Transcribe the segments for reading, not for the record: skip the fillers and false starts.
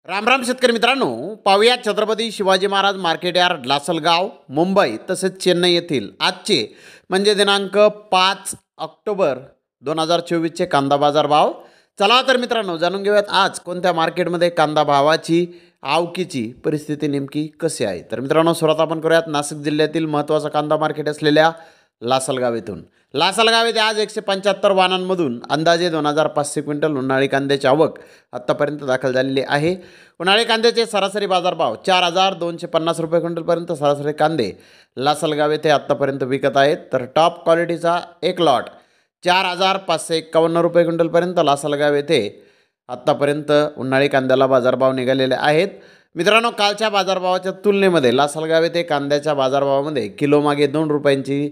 राम राम शेतकरी मित्रांनो, पाहूया छत्रपती शिवाजी महाराज मार्केट यार्ड लासलगाव मुंबई तसेच चेन्नई येथील आजचे म्हणजे दिनांक 5 ऑक्टोबर 2024चे कांदा बाजार भाव. चला तर मित्रांनो जाणून घेऊयात आज कोणत्या मार्केटमध्ये कांदा भावाची आवकीची परिस्थिती नेमकी कशी आहे. तर मित्रांनो सुरुवात आपण करूयात नाशिक जिल्ह्यातील महत्त्वाचा कांदा मार्केट असलेल्या लासलगाव येथून. लासलगाव येथे आज 175 वाहनांमधून अंदाजे 2500 क्विंटल उन्हाळी कांद्याची आवक आत्तापर्यंत दाखल झालेली आहे. उन्हाळी कांद्याचे सरासरी बाजारभाव 4250 रुपये क्विंटलपर्यंत सरासरी कांदे लासलगाव येथे आत्तापर्यंत विकत आहेत. तर टॉप क्वालिटीचा एक लॉट 4551 रुपये क्विंटलपर्यंत लासलगाव येथे आत्तापर्यंत उन्हाळी कांद्याला बाजारभाव निघालेले आहेत. मित्रांनो कालच्या बाजारभावाच्या तुलनेमध्ये लासलगाव येथे कांद्याच्या बाजारभावामध्ये किलोमागे 2 रुपयांची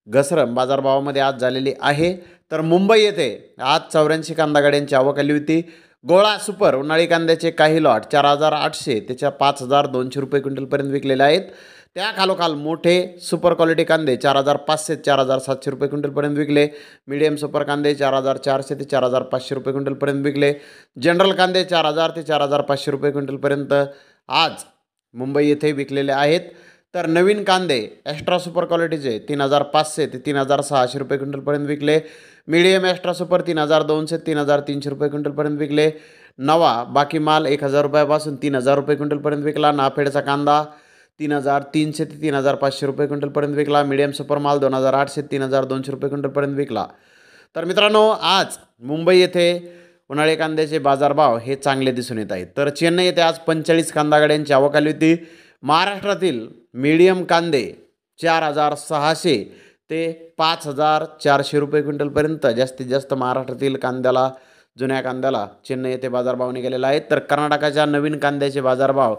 घसरण बाजारभावामध्ये आज झालेली आहे. तर मुंबई येथे आज 84 कांदा गाड्यांची आवक आली होती. गोळा सुपर उन्हाळी कांद्याचे काही लॉट 4800 त्याच्या 5200 रुपये क्विंटलपर्यंत विकलेले आहेत. त्या खालोखाल मोठे सुपर क्वालिटी कांदे 4500 4700 रुपये क्विंटलपर्यंत विकले. मीडियम सुपर कांदे 4400 ते 4500 रुपये क्विंटलपर्यंत विकले. जनरल कांदे 4000 ते 4500 रुपये क्विंटलपर्यंत आज मुंबई येथे विकलेले आहेत. तर नवीन कांदे एक्स्ट्रा सुपर क्वालिटीचे 3500 ते 3600 रुपये क्विंटलपर्यंत विकले. मीडियम एक्स्ट्रा सुपर 3200 3300 रुपये क्विंटलपर्यंत विकले. नवा बाकी माल 1000 रुपयापासून 3000 रुपये क्विंटलपर्यंत विकला. नाफेडचा कांदा 3300 ते 3500 रुपये क्विंटलपर्यंत विकला. मीडियम सुपर माल 2800 ते 3200 रुपये क्विंटलपर्यंत विकला. तर मित्रांनो आज मुंबई येथे उन्हाळी कांद्याचे बाजारभाव हे चांगले दिसून येत आहेत. तर चेन्नई येथे आज 45 कांदा गाड्यांची आवक आली होती. महाराष्ट्रातील मीडियम कांदे 4600 ते 5400 रुपये क्विंटलपर्यंत जास्तीत जास्त महाराष्ट्रातील कांद्याला जुन्या कांद्याला चेन्नई येथे बाजारभाव निघालेला आहे. तर कर्नाटकाच्या नवीन कांद्याचे बाजारभाव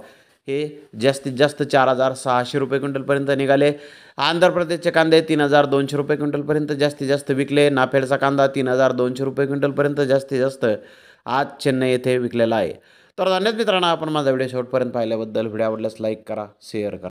हे जास्तीत जास्त 4600 रुपये क्विंटलपर्यंत निघाले. आंध्र प्रदेशचे कांदे 3200 रुपये क्विंटलपर्यंत जास्तीत जास्त विकले. नाफेडचा कांदा 3200 रुपये क्विंटलपर्यंत जास्तीत जास्त आज चेन्नई येथे विकलेला आहे. तर धन्यवाद मित्रांनो, आपण माझा व्हिडिओ शेवटपर्यंत पाहिल्याबद्दल. व्हिडिओ आवडल्यास लाईक करा, शेअर करा.